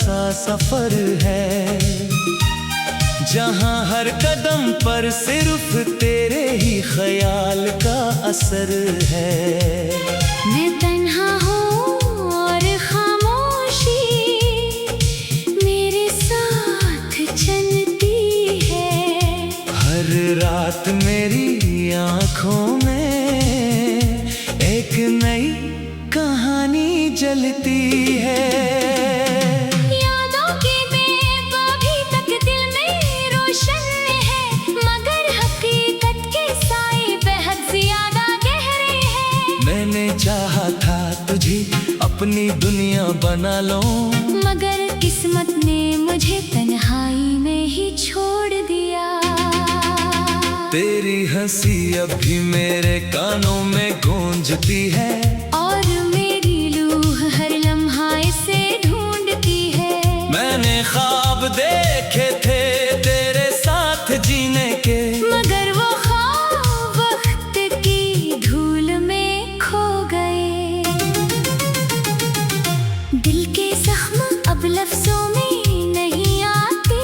सा सफर है, जहाँ हर कदम पर सिर्फ तेरे ही ख्याल का असर है। मैं तन्हा हूँ और खामोशी मेरे साथ चलती है। हर रात मेरी आँखों में एक नई कहानी जलती है। यादों की बेब अभी तक दिल में रोशन है, मगर हकीकत के साए बेहद ज्यादा गहरे हैं। मैंने चाहा था तुझे अपनी दुनिया बना लो, मगर किस्मत ने मुझे तन्हाई में ही छोड़ दिया। तेरी हंसी अब भी मेरे कानों में गूंजती है, और मेरी रूह हर लम्हा इसे ढूंढती है। मैंने ख्वाब देखे थे तेरे साथ जीने के, मगर वो ख्वाब वक्त की धूल में खो गए। दिल के जख्म अब लफ्जों में नहीं आते,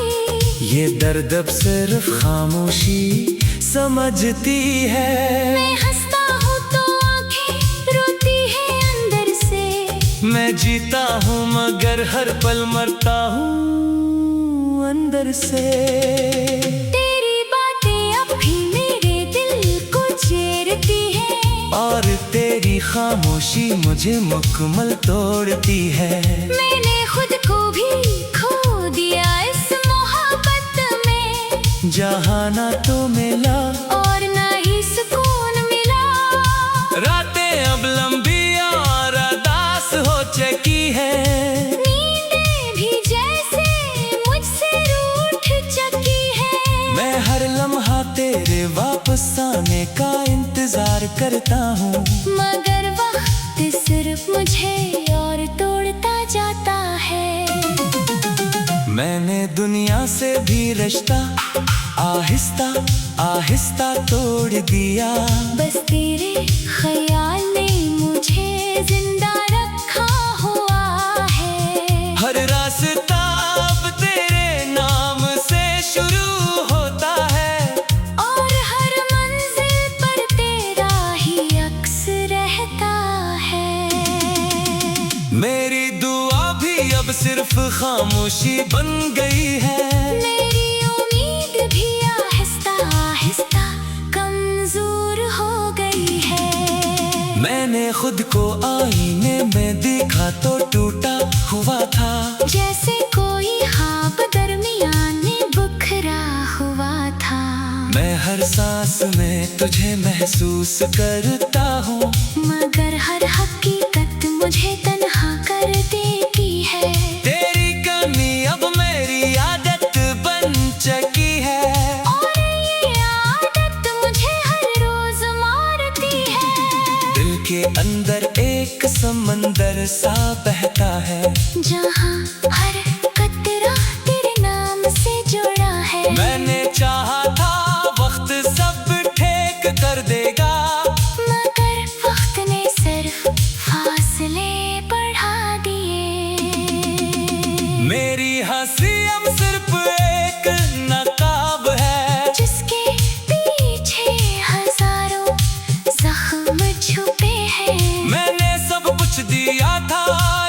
ये दर्द अब सिर्फ खामोशी समझती है। मैं हंसता हूँ तो आंखें रोती है अंदर से, मैं जीता हूँ मगर हर पल मरता हूँ अंदर से। तेरी बातें अब भी मेरे दिल को चीरती है, और तेरी खामोशी मुझे मुकम्मल तोड़ती है। मैंने खुद को भी खो दिया इस मोहब्बत में, जहाँ ना तो मिला और ना ही सुकून मिला। रातें अब लंबी और अदास हो चुकी है, नींदें भी जैसे मुझसे रूठ चुकी है। मैं हर लम्हा तेरे वापस आने का इंतजार करता हूँ, मगर वक्त सिर्फ मुझे और तोड़ता जाता है। मैंने दुनिया से भी रिश्ता आहिस्ता आहिस्ता तोड़ दिया, बस तेरे ख्याल ने मुझे जिंदा रखा हुआ है। हर रास्ता अब तेरे नाम से शुरू होता है, और हर मंजिल पर तेरा ही अक्स रहता है। मेरी दुआ भी अब सिर्फ खामोशी बन गई है, मेरी उम्मीद भी आहिस्ता आहिस्ता कमजोर हो गई है। मैंने खुद को आईने में देखा तो टूटा हुआ था, जैसे कोई ख्वाब दरमियान में बुखरा हुआ था। मैं हर सांस में तुझे महसूस करता हूँ, मगर हर हकीकत मुझे तन्हा कर देती है। तेरी कमी अब मेरी आदत बन चुकी है, और ये आदत मुझे हर रोज मारती है। दिल के अंदर एक समंदर सा बहता है, जहाँ हर कतरा तेरे नाम से जुड़ा है। मैंने चाहा था वक्त सब ठीक कर देगा, मगर वक्त ने सिर्फ फासले बढ़ा दिए। मेरी हंसी अब सिर्फ एक नकाब है, जिसके पीछे हजारों जख्म छुपे हैं। मैंने सब कुछ दिया था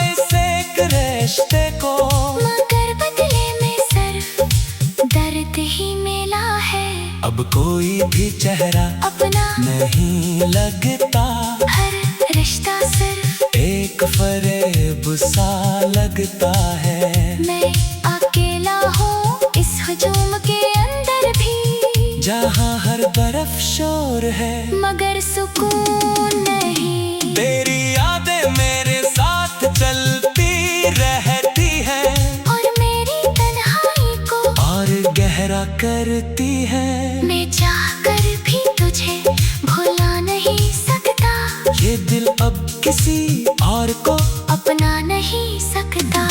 इस एक रिश्ते को, मगर बदले में सिर्फ दर्द ही मिला है। अब कोई भी चेहरा अपना नहीं लगता, हर रिश्ता सिर्फ एक फरेब सा लगता है। मैं अकेला हूँ इस हुजूम के अंदर भी, जहाँ हर तरफ शोर है मगर सुकून नहीं। तेरी यादें मेरे साथ चलती रहती है, और मेरी तन्हाई को और गहरा करती है। मैं चाहकर भी तुझे भुला नहीं सकता, ये दिल अब किसी और को अपना नहीं सकता।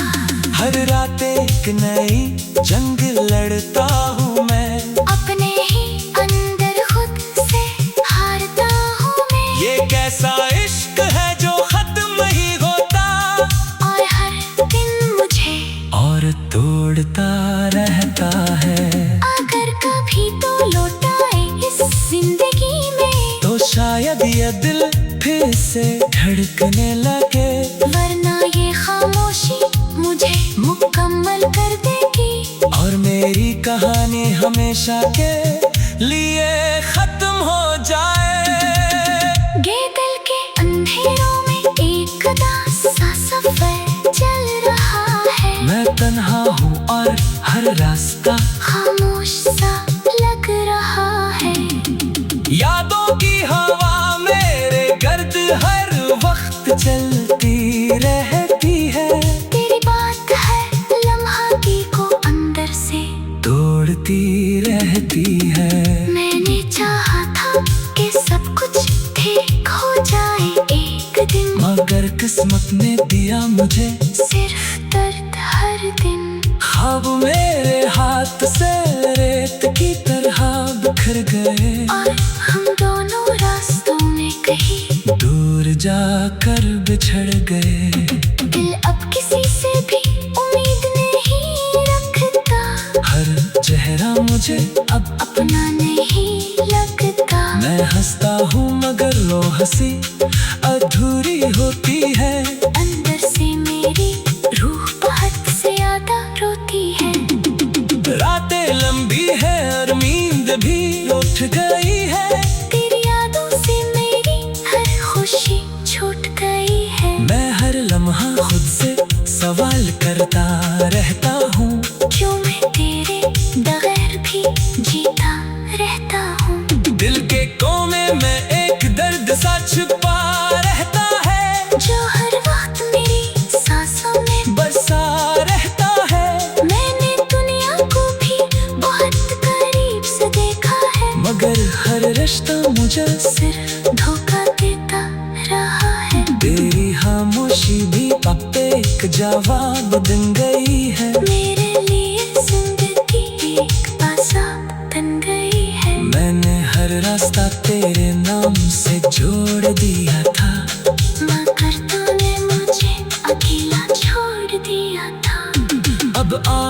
हर रात एक नई जंग लड़ता हूँ मैं, अपने ही अंदर खुद से हारता हूँ मैं। ये कैसा इश्क है जो खत्म ही होता, और हर दिन मुझे और तोड़ता रहता है। अगर कभी तो लौट आए इस जिंदगी में तो शायद ये दिल फिर से धड़कने लगे। वरना ये खामोशी मुझे मुकम्मल कर देगी और मेरी कहानी हमेशा के लिए खत्म हो जाए। ये दिल के अंधेरों में एक उदास सा सफर चल रहा है। मैं तन्हा हूँ और हर रास्ता खामोश सा लग रहा है। यादों की हवा मेरे गर्द हर वक्त चलती रहती है। तेरी बात है लम्हा की को अंदर से तोड़ती रहती है। मैंने चाहा था कि सब कुछ ठीक हो जाए एक दिन, मगर किस्मत ने दिया मुझे सिर्फ दर्द हर दिन। ख्वाब मेरे हाथ से रेत की तरह बिखर गए और हम दोनों रास्तों में कहीं दूर जाकर बिछड़ गए। दिल अब किसी से भी उम्मीद नहीं रखता, हर चेहरा मुझे अब अपना नहीं लगता। मैं हंसता हूँ मगर वो हंसी अधूरी होती है। अंदर से मेरी रूह बहुत ज्यादा रोती है। रातें लंबी है और नींद भी उठ गई है। तेरी यादों से मेरी हर खुशी छूट गई है। मैं हर लम्हा खुद से सवाल करता रहता हूँ, क्यों मैं तेरे बगैर भी जीता रहता हूँ। दिल के कोने में एक दर्द सा छुपा रहता है, जो हर वक्त मेरी सांसों में बसा रहता है। मैंने दुनिया को भी बहुत करीब से देखा है, मगर हर रिश्ता मुझे सिर्फ धोखा देता रहा है। तेरी खामोशी भी अब एक जवाब बन गई है। मेरे लिए जिंदगी एक बाज़ार बन गई है। मैंने हर रास्ता तेरे नाम से जोड़ दिया था, मगर तूने मुझे अकेला छोड़ दिया था। अब आ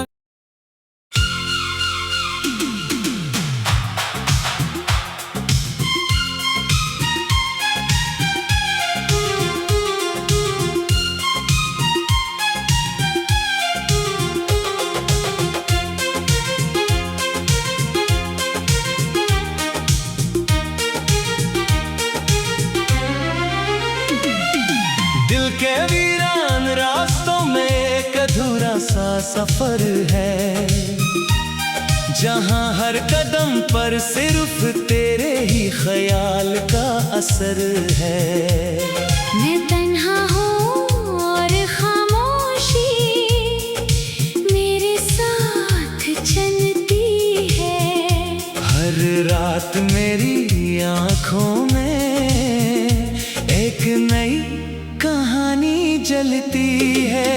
दिल के वीरान रास्तों में एक अधूरा सा सफर है, जहाँ हर कदम पर सिर्फ तेरे ही ख्याल का असर है। मैं तन्हा हूँ और खामोशी मेरे साथ चलती है। हर रात मेरी आँखों में एक नई कहानी जलती है।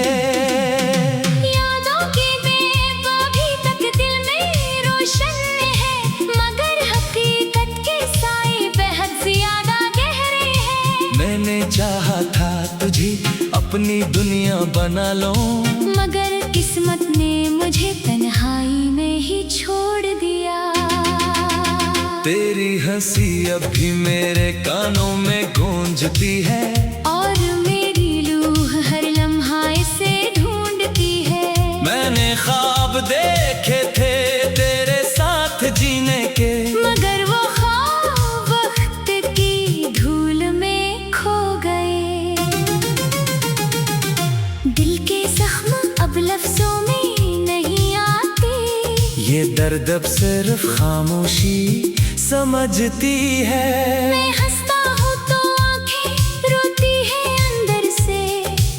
यादों की बेब अभी तक दिल में रोशन है, मगर हकीकत के साए बेहद ज्यादा गहरे हैं। मैंने चाहा था तुझे अपनी दुनिया बना लो, मगर किस्मत ने मुझे तन्हाई में ही छोड़ दिया। तेरी हंसी अब भी मेरे कानों में गूंजती है, और मेरी रूह हर लम्हा इसे ढूंढती है। मैंने ख्वाब देखे थे तेरे साथ जीने के, मगर वो ख्वाब वक्त की धूल में खो गए। दिल के जख्म अब लफ्जों में नहीं आते, ये दर्द अब सिर्फ खामोशी समझती है। मैं हंसता हूँ तो आंखें रोती है अंदर से।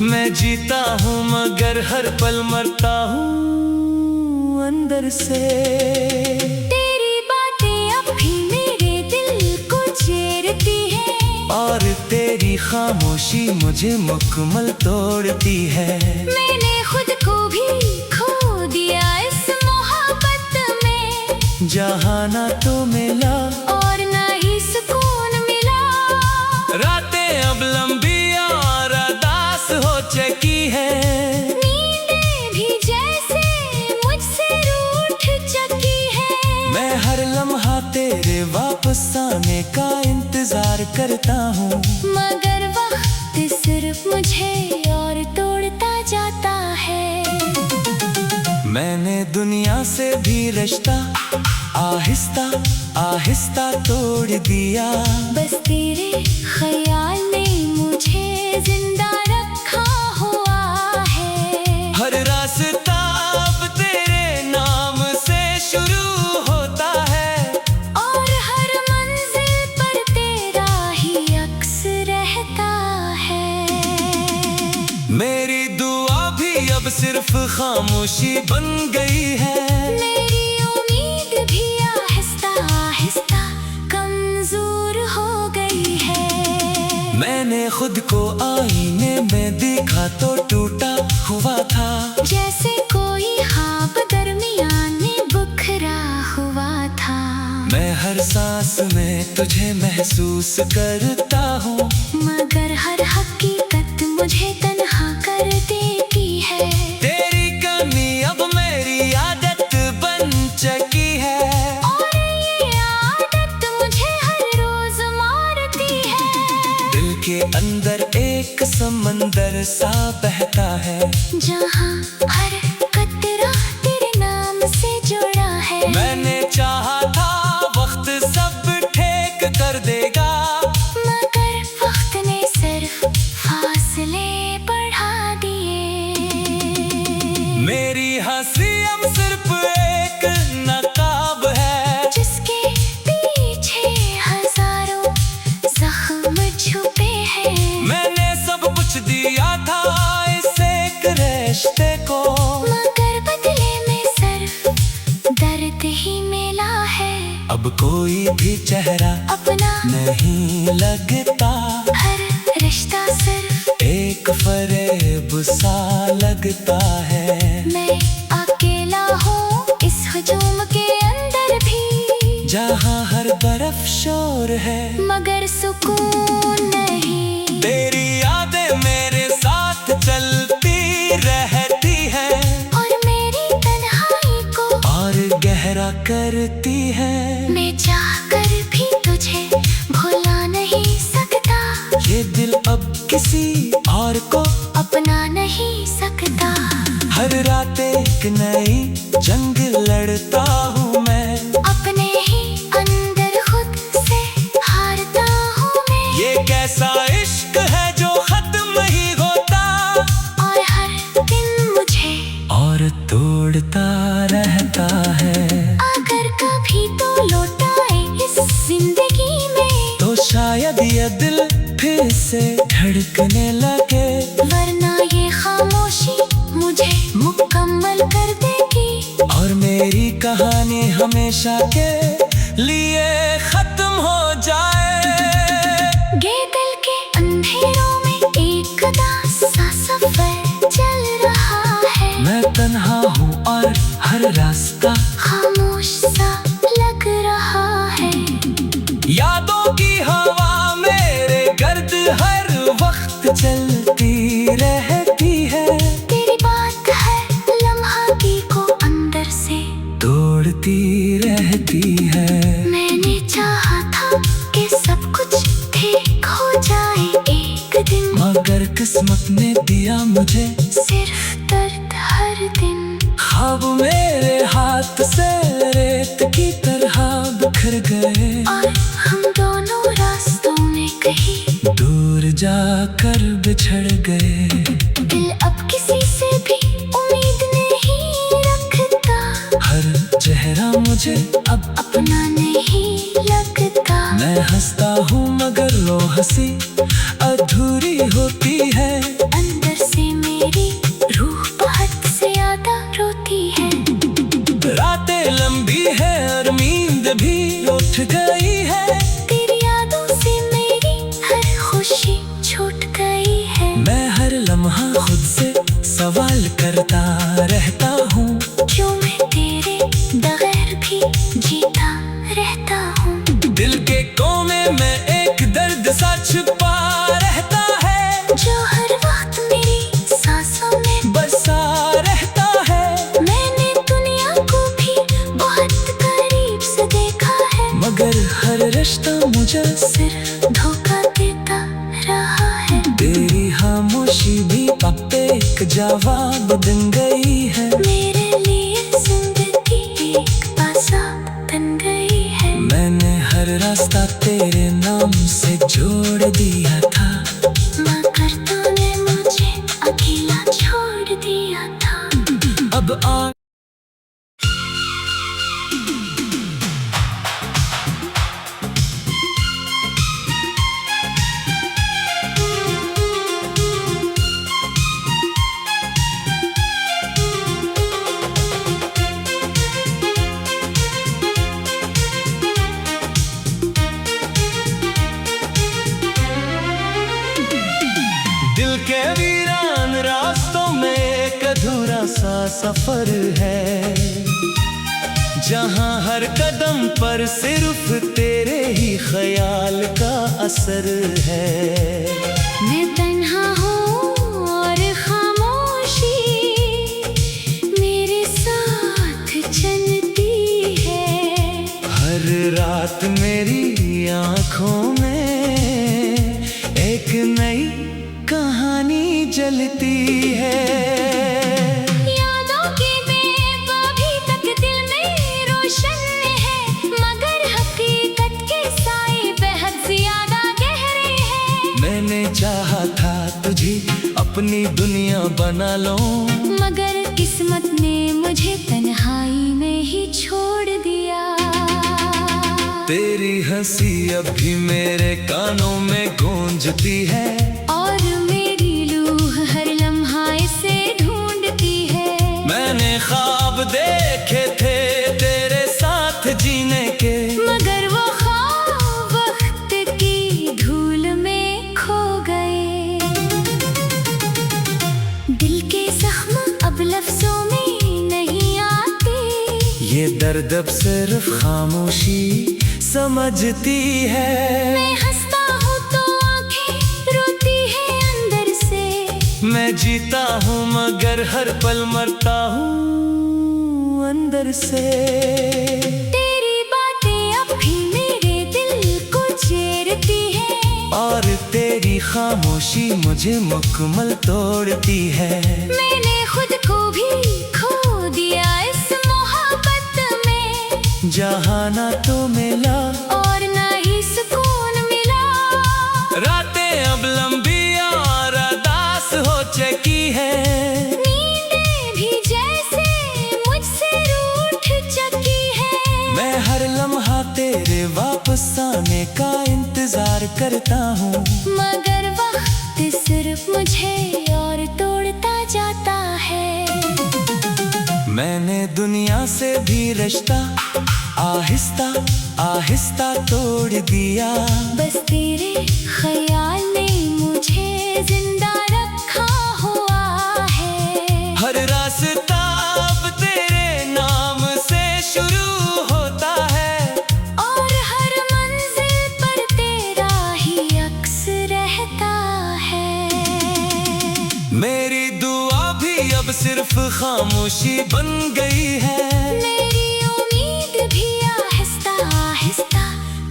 मैं जीता हूँ मगर हर पल मरता हूँ अंदर से। तेरी बातें अब भी मेरे दिल को चीरती है, और तेरी खामोशी मुझे मुकम्मल तोड़ती है। मैंने खुद को भी खो दिया इस मोहब्बत में, जहाँ ना तो मिला और ना ही सुकून मिला। रातें अब लंबी और अदास हो चुकी है, नींदें भी जैसे अफसाने का इंतजार करता हूँ, मगर वक्त सिर्फ मुझे और तोड़ता जाता है। मैंने दुनिया से भी रिश्ता आहिस्ता आहिस्ता तोड़ दिया, बस तेरे ख्याल ने मुझे जिंदा रखा हुआ है। हर रास्ता अब तेरे नाम से शुरू होता है, और हर मंजिल पर तेरा ही अक्स रहता है। मेरी दुआ भी अब सिर्फ खामोशी बन गई है, मेरी उम्मीद भी आहिस्ता आहिस्ता कमजोर हो गई है। मैंने खुद को आईने में देखा तो टूटा हुआ था, जैसे कोई ख्वाब दरमियान में बुखरा हुआ था। मैं हर सांस में तुझे महसूस करता हूँ, मगर हर हकीकत मुझे तन्हा कर देती है। तेरी कमी अब मेरी आदत बन चुकी है, और ये आदत मुझे हर रोज मारती है। दिल के अंदर एक समंदर सा बहता है, जहाँ हर कतरा तेरे नाम से जुड़ा है। मैंने चाहा था वक्त सब ठीक कर देगा, मगर वक्त ने सिर्फ फासले बढ़ा दिए। मेरी हंसी अब सिर्फ एक नकाब है, जिसके पीछे हजारों जख्म छुपे हैं। मैंने सब कुछ दिया था इस एक रिश्ते को, मगर बदले में सिर्फ दर्द ही मिला है। अब कोई भी चेहरा अपना नहीं लगता, हर रिश्ता सिर्फ एक फरेब सा लगता है। मैं अकेला हूँ इस हुजूम के अंदर भी, जहाँ हर तरफ शोर है मगर सुकून नहीं। तेरी यादें मेरे साथ चलती रहती है, और मेरी तन्हाई को और गहरा करती है। मैं चाहकर भी तुझे भुला नहीं सकता, ये दिल अब किसी और को अपना नहीं सकता। हर रात एक नई जंग लड़ता हूँ मैं, अपने ही अंदर खुद से हारता हूँ मैं। ये कैसा इश्क है जो खत्म ही होता, और हर दिन मुझे और तोड़ता रहता है। अगर कभी तो लौटाए इस जिंदगी में, तो शायद ये दिल फिर से धड़कने लगे, वरना ये खामोशी मुझे मुकम्मल कर देगी। और मेरी कहानी हमेशा के लिए खत्म हो जाए। ये दिल के अंधेरों में एक उदास सा सफर चल रहा है। मैं तन्हा हूँ और हर रास्ता खामोश सा लग रहा है। यादों की हवा मेरे गर्द हर वक्त चलती रहती है, तेरी बात हर लम्हा की को अंदर से तोड़ती रहती है। मैंने चाहा था कि सब कुछ ठीक हो जाए एक दिन, मगर किस्मत ने दिया मुझे सिर्फ दर्द हर दिन। ख्वाब मेरे हाथ से रेत की तरह बिखर गए, और हम दोनों रास्तों में कहीं दूर जाकर बिछड़ गए। दिल अब किसी से भी उम्मीद नहीं रखता, हर चेहरा मुझे अब अपना नहीं लगता। मैं हंसता हूँ मगर वो हंसी अधूरी होती है, अंदर से मेरी रूह बहुत ज्यादा रोती है। रातें लंबी है और नींद भी उठ गई है, तेरी यादों से मेरी हर खुशी छूट गई है। मैं हर लम्हा खुद से सवाल करता रहता हूँ, क्यों मैं तेरे बगैर भी जीता रहता हूँ। दिल के कोने में एक दर्द सा छुपा रिश्ता मुझे सिर्फ धोखा देता रहा है। तेरी खामोशी भी अब एक जवाब बन गई है। मेरे लिए जिंदगी एक बाज़ार बन गई है। मैंने हर रास्ता तेरे नाम से जोड़ दिया था, मगर तूने मुझे अकेला छोड़ दिया था। अब आ दिल के वीरान रास्तों में एक अधूरा सा सफर है, जहाँ हर कदम पर सिर्फ तेरे ही ख्याल का असर है। मैं तन्हा हूँ और खामोशी मेरे साथ चलती है। हर रात मेरी आँखों में एक नई कहानी जलती है। यादों की बेब अभी तक दिल में रोशन है, मगर हकीकत के साए बेहद ज्यादा गहरे हैं। मैंने चाहा था तुझे अपनी दुनिया बना लो, मगर किस्मत ने मुझे तन्हाई में ही छोड़ दिया। तेरी हंसी अब भी मेरे कानों में गूंजती है, और मेरी रूह हर लम्हा इसे ढूंढती है। मैंने ख्वाब देखे थे तेरे साथ जीने के, मगर वो ख्वाब वक्त की धूल में खो गए। दिल के जख्म अब लफ्जों में नहीं आते, ये दर्द अब सिर्फ खामोशी समझती है। मैं हंसता हूँ तो आंखें रोती है अंदर से। मैं जीता हूँ मगर हर पल मरता हूँ अंदर से। तेरी बातें अब भी मेरे दिल को चीरती है, और तेरी खामोशी मुझे मुकम्मल तोड़ती है। मैंने खुद को भी खो दिया इस मोहब्बत में, जहाँ ना तो मिला और ना ही सुकून मिला। रातें अब लंबी और अदास हो चुकी है, नींदें भी जैसे मुझसे रूठ चुकी है। मैं हर लम्हा तेरे वापस आने का इंतजार करता हूँ, मगर वक्त सिर्फ मुझे और तोड़ता जाता है। मैंने दुनिया से भी रिश्ता आहिस्ता आहिस्ता तोड़ दिया। बस तेरे ख्याल ने मुझे जिंदा रखा हुआ है। हर रास्ता अब तेरे नाम से शुरू होता है, और हर मंजिल पर तेरा ही अक्स रहता है। मेरी दुआ भी अब सिर्फ खामोशी बन गई है। मेरी उम्मीद भी आहिस्ता आहिस्ता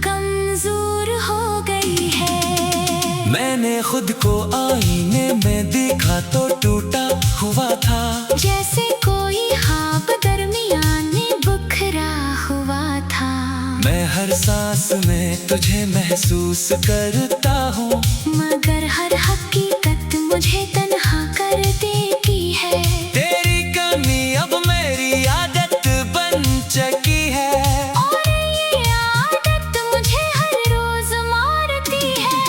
कमजोर हो गई है। मैंने खुद को आईने में देखा तो टूटा हुआ था, जैसे कोई ख्वाब दरमियान में बिखरा हुआ था। मैं हर सांस में तुझे महसूस करता हूँ, मगर हर हकीकत मुझे तन्हा कर देती है। तेरी कमी अब मेरी आदत बन चुकी है, और ये आदत मुझे हर रोज मारती है।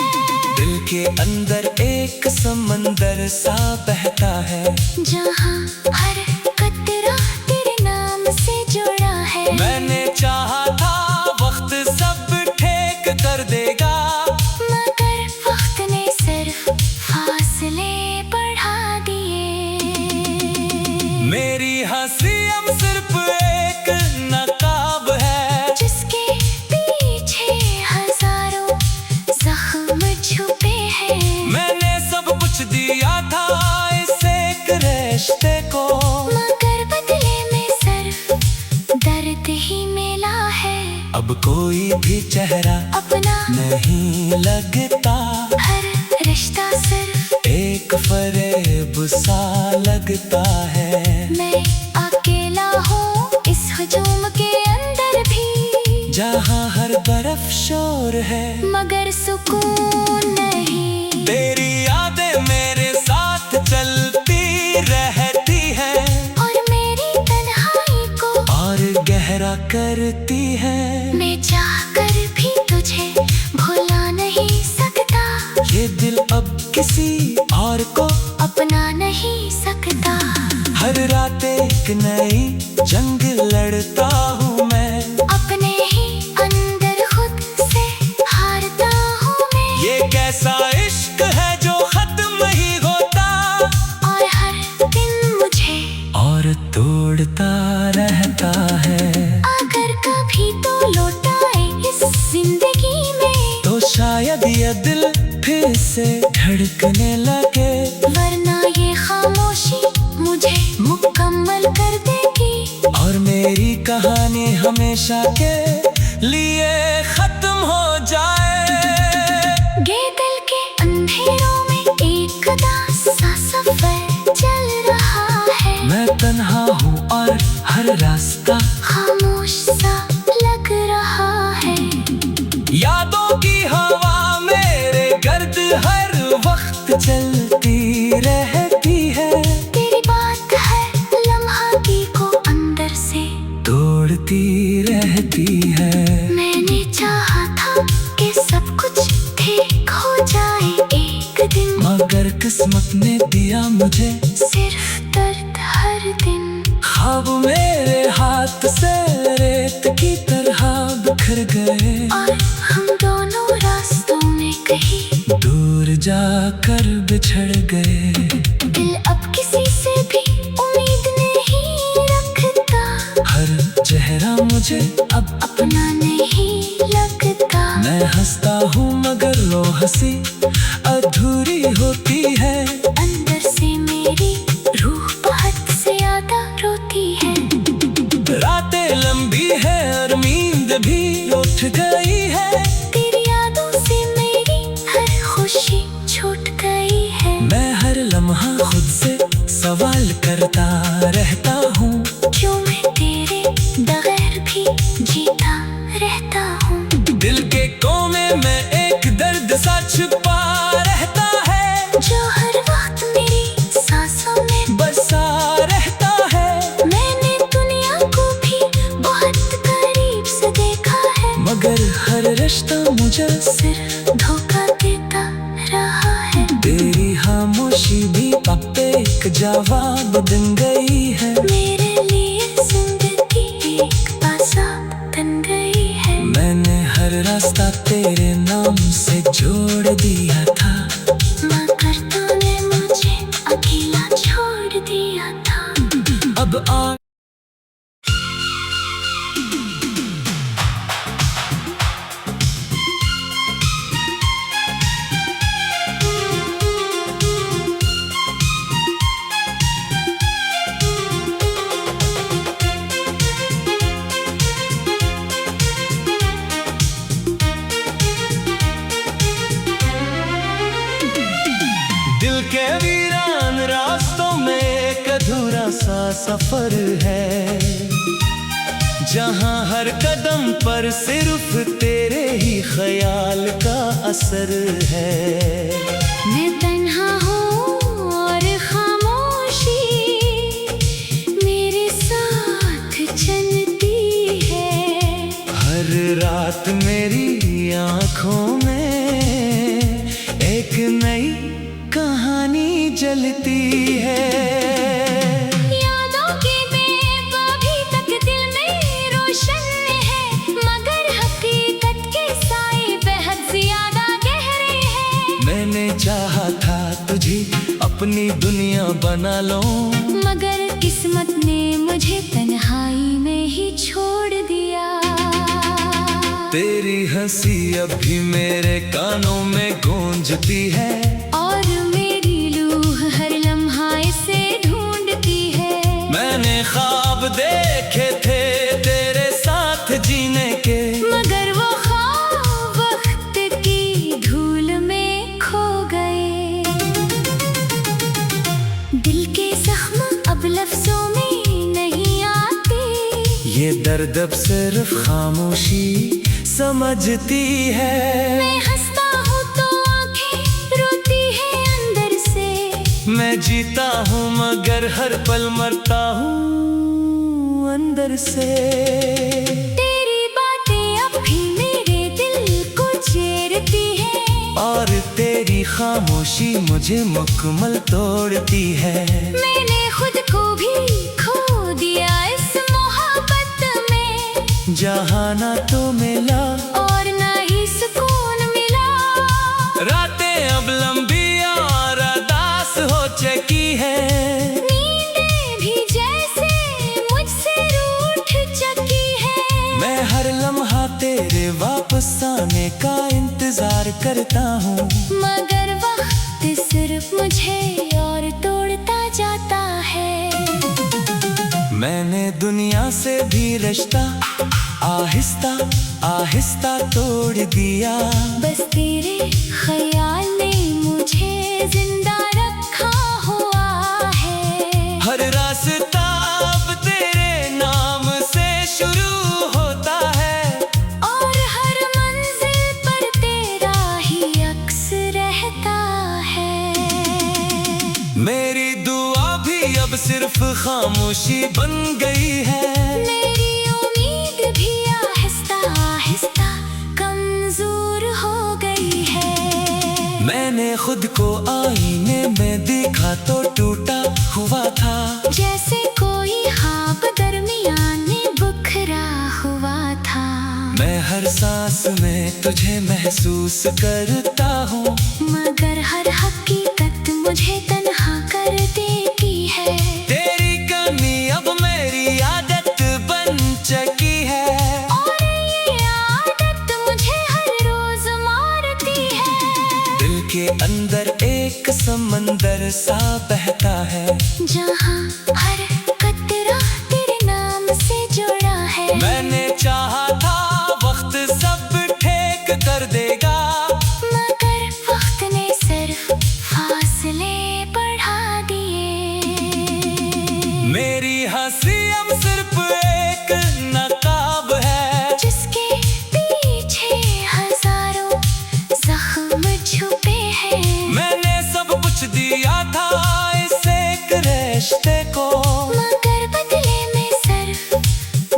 दिल के अंदर एक समंदर सा बहता है, जहाँ हर कतरा तेरे नाम से जुड़ा है। मैंने चाहा था वक्त सब ठीक कर देगा, मगर वक्त ने सिर्फ फासले बढ़ा दिए। मेरी हंसी अब सिर्फ एक नकाब है, जिसके पीछे हजारों जख्म छुपे हैं। मैंने सब कुछ दिया था इस एक रिश्ते को, मगर बदले में सिर्फ दर्द ही मिला है। अब कोई भी चेहरा अपना नहीं लगता, हर रिश्ता सिर्फ एक फरेब सा लगता है। मैं अकेला हूँ इस हुजूम के अंदर भी, जहाँ हर तरफ शोर है मगर सुकून नहीं। तेरी यादें मेरे साथ चलती रहती है, और मेरी तन्हाई को और गहरा करती है। मैं चाहकर भी तुझे भुला नहीं सकता, ये दिल अब किसी और को अपना नहीं सकता। हर रात एक नई जंग लड़ता हूँ मैं, अपने ही अंदर खुद से हारता हूँ मैं। ये कैसा इश्क है जो खत्म ही होता, और हर दिन मुझे और तोड़ता रहता है। अगर कभी तो लौटाए इस जिंदगी में, तो शायद ये दिल फिर से धड़कने लगे, वरना ये खामोशी मुझे मुकम्मल कर देगी। और मेरी कहानी हमेशा के लिए खत्म हो जाए। ये दिल के अंधेरों में एक उदास सा सफर चल रहा है। मैं तन्हा हूँ और हर रास्ता खामोश सा लग रहा है। यादों की हवा मेरे गर्द हर वक्त चलती रहती है, तेरी बात है लम्हा की को अंदर से तोड़ती रहती है। मैंने चाहा था कि सब कुछ ठीक हो जाए एक दिन, मगर किस्मत ने दिया मुझे सिर्फ दर्द हर दिन। ख्वाब मेरे हाथ से रेत की तरह बिखर गए, और हम दोनों रास्तों में कहीं दूर जाकर बिछड़ गए। दिल अब किसी से भी उम्मीद नहीं रखता, हर चेहरा मुझे अब अपना नहीं लगता। मैं हंसता हूँ मगर वो हंसी अधूरी होती है। अंदर से मेरी रूह बहुत से ज्यादा रोती है। रातें लंबी है और नींद भी उठ गई है, तेरी यादों से मेरी हर खुशी छूट गई है। मैं हर लम्हा खुद से सवाल करता रहता हूँ, क्यों मैं तेरे बगैर भी जीता रहता हूँ। दिल के कोने में एक दर्द सा छुपा रहता है, जो हर वक्त मेरी सांसों में बसा रहता है। मैंने दुनिया को भी बहुत करीब से देखा है, मगर हर रिश्ता मुझे सिर्फ धोखा देता रहा है। तेरी खामोशी भी अब एक जवाब बन गई है। मेरे लिए जिंदगी एक आजाद बन गई है। मैंने हर रास्ता तेरे नाम से जोड़ दिया था, मगर तूने मुझे अकेला छोड़ दिया था। अब आ दिल के वीरान रास्तों में एक अधूरा सा सफर है, जहाँ हर कदम पर सिर्फ तेरे ही ख्याल का असर है। मैं तन्हा हूँ और खामोशी मेरे साथ चलती है। हर रात मेरी आँखों में एक नई कहानी जलती है। यादों की बेब अभी तक दिल में रोशन है, मगर हकीकत के साए बेहद ज्यादा गहरे हैं। मैंने चाहा था तुझे अपनी दुनिया बना लो, मगर किस्मत ने मुझे तन्हाई में ही छोड़ दिया। तेरी हंसी अभी मेरे कानों में गूंजती है, और मेरी रूह हर लम्हा इसे ढूंढती है। मैंने ख्वाब देखे थे तेरे साथ जीने के, ये दर्द अब सिर्फ खामोशी समझती है। मैं हंसता हूँ तो आंखें रोती है अंदर से। मैं जीता हूँ मगर हर पल मरता हूँ अंदर से। तेरी बातें अब भी मेरे दिल को चीरती है, और तेरी खामोशी मुझे मुकम्मल तोड़ती है। मैंने खुद को भी खो दिया इस मोहब्बत में, जहाँ ना तो मिला और ना ही सुकून मिला। रातें अब लंबी और अदास हो चुकी है। नींदें भी जैसे मुझसे रूठ चुकी है। मैं हर लम्हा तेरे वापस आने का इंतजार करता हूँ, मगर वक्त सिर्फ मुझे और तोड़ता जाता है। मैंने दुनिया से भी रिश्ता आहिस्ता आहिस्ता तोड़ दिया। बस तेरे ख्याल ने मुझे जिंदा रखा हुआ है। हर रास्ता अब तेरे नाम से शुरू होता है, और हर मंजिल पर तेरा ही अक्स रहता है। मेरी दुआ भी अब सिर्फ खामोशी बन गई है। मेरी उम्मीद भी आहिस्ता आहिस्ता कमजोर हो गई है। मैंने खुद को आईने में देखा तो टूटा हुआ था, जैसे कोई ख्वाब दरमियान में बिखरा हुआ था। मैं हर सांस में तुझे महसूस करता हूँ, मगर हर हकीकत मुझे तन्हा कर देती है। तेरी कमी अब मेरी आदत बन चुकी है। और ये आदत मुझे हर रोज मारती है। दिल के अंदर एक समंदर सा बहता है, जहाँ हर कतरा तेरे नाम से जुड़ा है। मैंने चाहा था वक्त सब ठीक कर देगा, मगर वक्त ने सिर्फ फासले बढ़ा दिए। मेरी हंसी अब सिर्फ एक नकाब है, जिसके पीछे हजारों जख्म छुपे हैं। मैंने सब कुछ दिया था इस एक रिश्ते को, मगर बदले में सिर्फ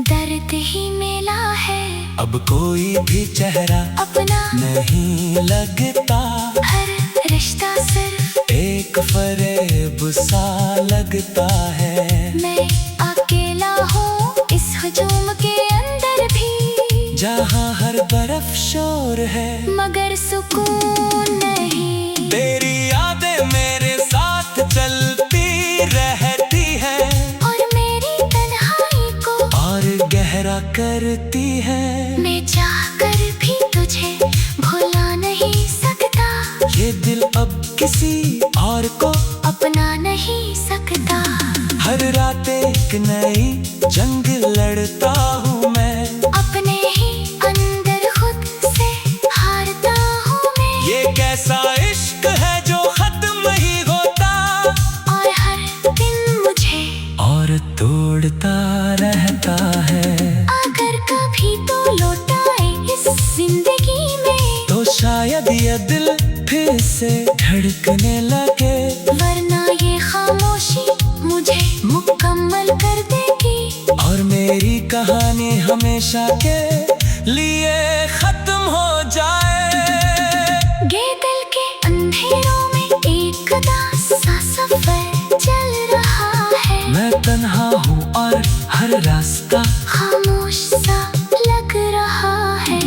दर्द ही मिला है। अब कोई भी चेहरा अपना नहीं लगता, हर रिश्ता सिर्फ एक फरेब सा लगता है। मैं अकेला हूँ इस हुजूम के अंदर भी, जहाँ हर तरफ शोर है मगर सुकून नहीं। तेरी यादें मेरे साथ चलती रहती है, और मेरी तन्हाई को और गहरा करती है। मैं चाहकर भी तुझे भुला नहीं सकता, ये दिल अब किसी और को अपना नहीं सकता। हर रात एक नई जंग लड़ता हूँ मैं, अपने ही अंदर खुद से हारता हूँ मैं। ये कैसा इश्क है जो खत्म ही होता, और हर दिन मुझे और तोड़ता रहता है। अगर कभी तो लौटाए इस जिंदगी में, तो शायद ये दिल फिर से धड़कने लगे, वरना ये खामोशी मुझे मुकम्मल कर देगी। और मेरी कहानी हमेशा के लिए खत्म हो जाए। ये दिल के अंधेरों में एक उदास सा सफर चल रहा है। मैं तन्हा हूँ और हर रास्ता खामोश सा लग रहा है।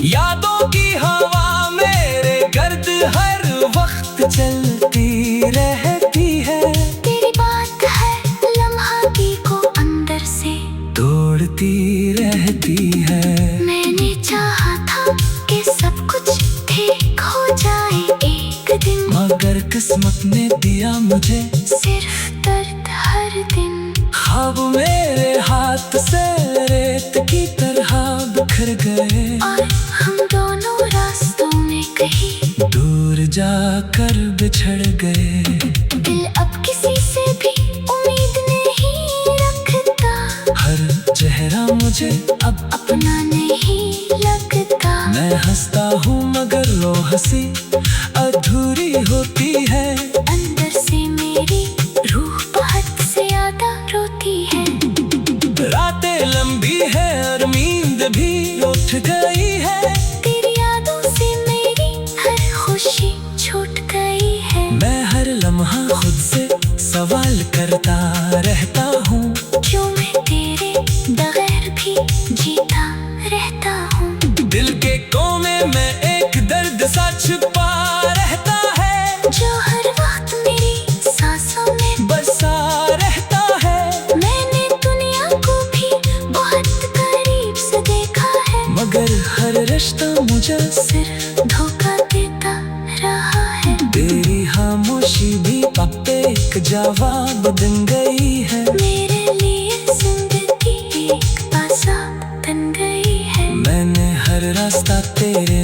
यादों की हवा मेरे गर्द हर वक्त चलती रहती है, तेरी बात है लम्हा की को अंदर से तोड़ती रहती है। मैंने चाहा था कि सब कुछ ठीक हो जाए एक दिन, मगर किस्मत ने दिया मुझे सिर्फ दर्द हर दिन। ख्वाब मेरे हाथ से रेत की तरह बिखर गए, और हम दोनों रास्तों में कहीं दूर जाकर बिछड़ गए। दिल अब किसी से भी उम्मीद नहीं रखता, हर चेहरे चेहरा मुझे अब अपना नहीं लगता। मैं हंसता हूँ मगर वो हंसी अधूरी होती है। अंदर से मेरी रूह बहुत से ज्यादा रोती है। रातें लंबी है और नींद भी उठ गई है। तेरी यादों से मेरी हर खुशी छूट गई है। मैं हर लम्हा खुद से सवाल करता रहता हूँ, क्यों मैं तेरे बगैर भी जीता रहता हूँ। दिल के कोने में एक दर्द सा छुपा रहता है, जो हर वक्त मेरी सांसों में बसा रहता है। मैंने दुनिया को भी बहुत करीब से देखा है, मगर हर रिश्ता मुझे सिर्फ धोखा देता रहा है। तेरी खामोशी भी अब एक जवाब बन गई है। मेरे लिए जिंदगी एक पासा बन गई है। मैंने हर रास्ता तेरे